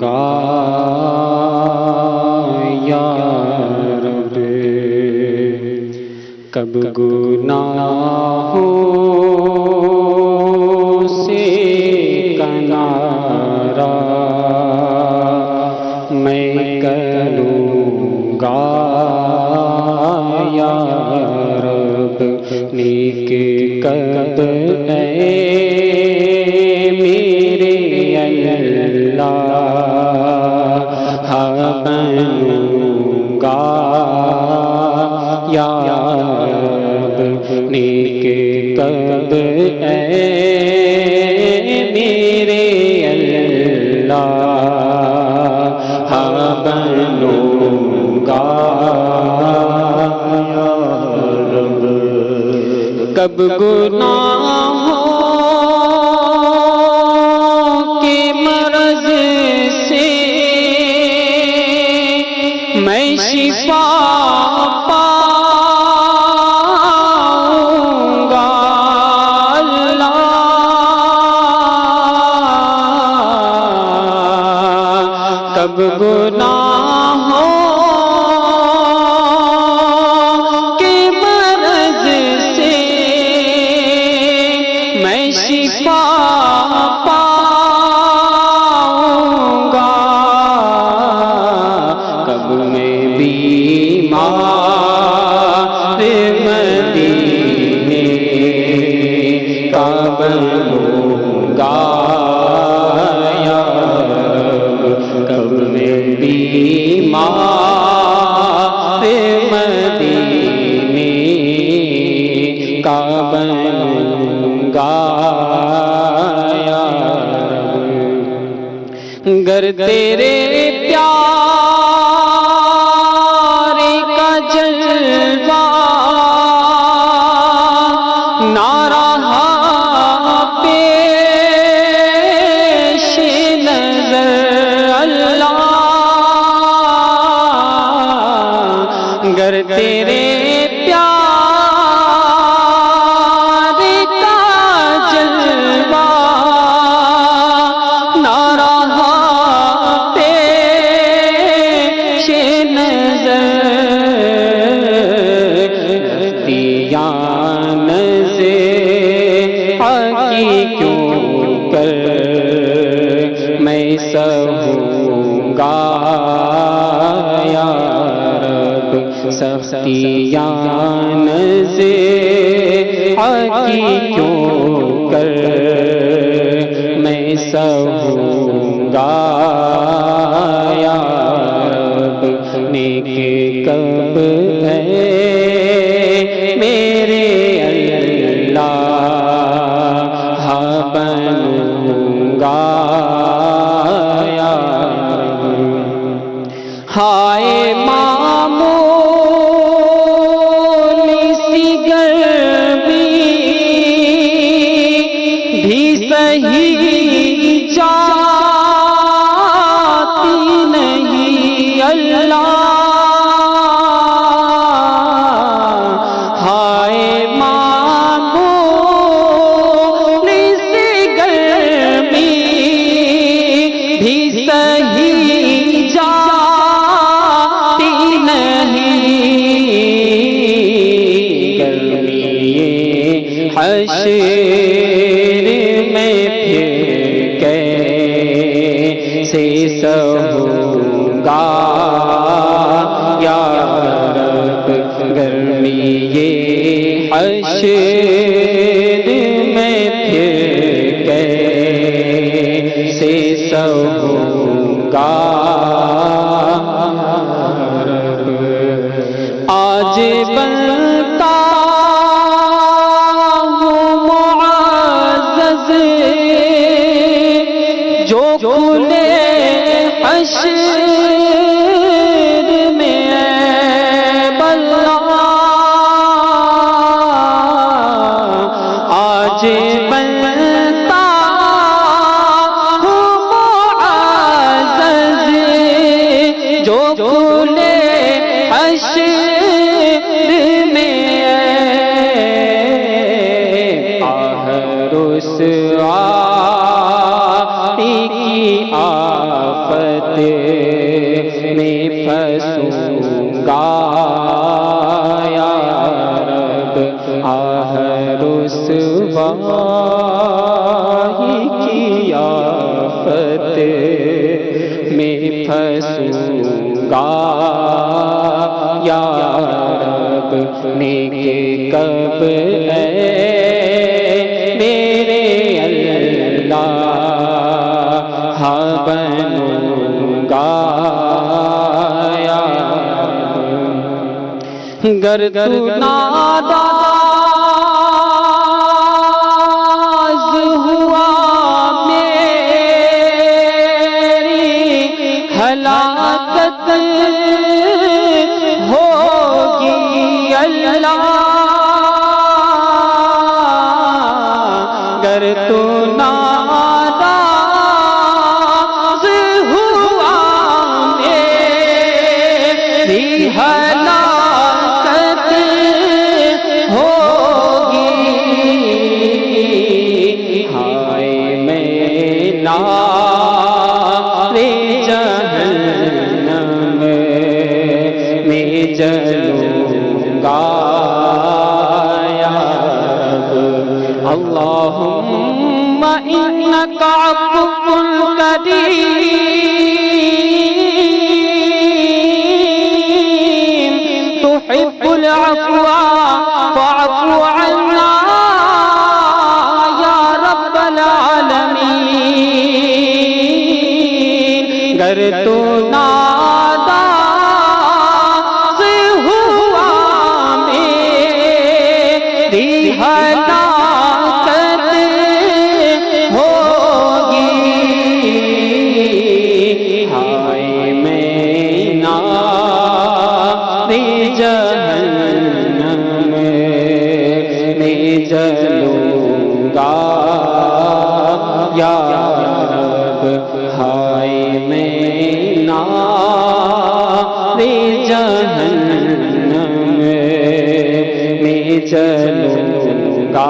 گا یا رب، کب گناہوں سے کنارہ میں کروں گا یا رب، نیک کب اے میرے اللہ بنوں گا یا رب، نیک کب اے میرے اللہ بنوں گا یا رب، کب گناہوں کے مرض سے میں شفا پاؤں گا اللہ، کب گناہوں کے مرض سے میں شفا پاؤں گا، کب میں بیمار مدینے کا بنوں گا یا رب، کب میں بیمار مدینے کا بنوں گا یا رب، گر تیرے پیارے کا جلوہ نہ رہا پیش نظر اللہ، گر تیرے پیارے کا جلوہ نہ رہا پیش نظر، کی کیوں کر میں سہوں گا یا رب، سختیاں کی کیوں کر میں سہوں گا یا رب، نیک کب ہے میرے بنوں گا یا رب، ہائے معمولی سی گرمی بھی صحیح جاتی نہیں اللہ، ہائے حشر میں پھر کیسے سہوں گا یا رب، گرمی یہ حشر میں پھر کیسے سہوں گا رب، آج بنتا جو کھلے حشر میں عیب اللہ، آج بنتا ہوں معزز جو کھلے حشر میں رسوائی کی آفت رسوائی کی آفت میں پھنسوں گا یا رب نیک کب ہے میرے اللہ بنوں گا یا رب گر تو ناداز ہوا میری ہلاکت ہوگی اللہ گر تو ناراض ہوا میری ہلاکت ہوگی ہائے میں نار جہنم میں جلوں گا یا رب اللہم انکا عفو کریم تحب العفو فاعف عنا یا رب العالمین گر تو ناداز ہوا میری ہلاکت ہوگی ہائے میں نار جہنم میں جلوں گا یا رب ہائے میں نار جہنم میں جلوں گا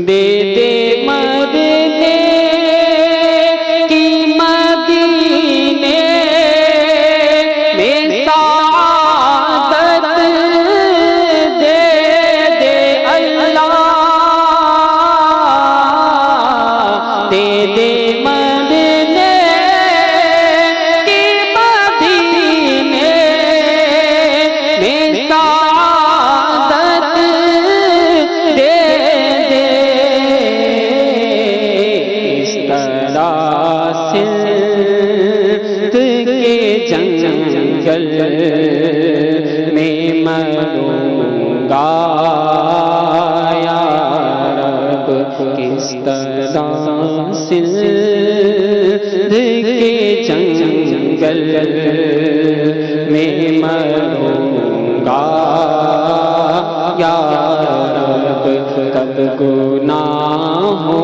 دے دے مدینے کی مدینے میں سعادت دے دے اللہ دے دے مدینے کی مدینے میں سعادت دے دے اس طرح سندھ کے جنگل میں مروں گا یا رب کس طرح سندھ کے جنگل میں مروں گا یا رب کب گناہوں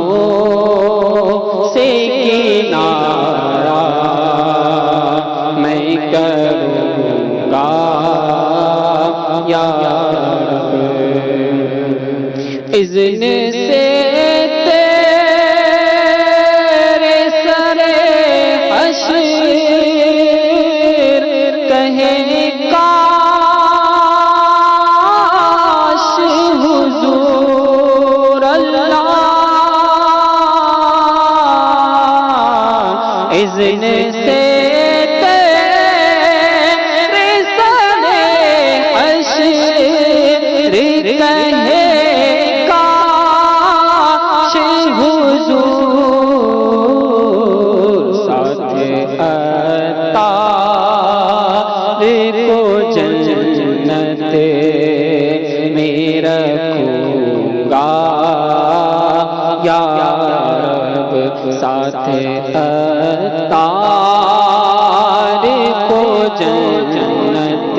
سے کنارہ میں کروں گا یا رب اذن سے تیرے سرے حشر کہیں کاش حضور اللہ اذن سے تیرے سرے حشر کہیں کاش حضور ساتھ اتار کو جنت میں رکھوں گا یا رب ساتھ اتار کو جنت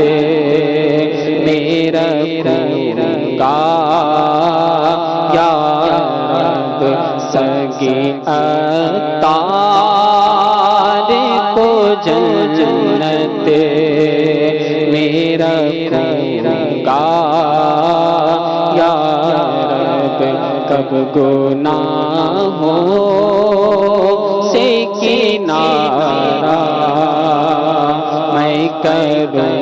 میں رکھوں گا یا رب سگی اتار کو جنت میں رکھوں گا یا رب کب گناہوں سے کنارہ میں کروں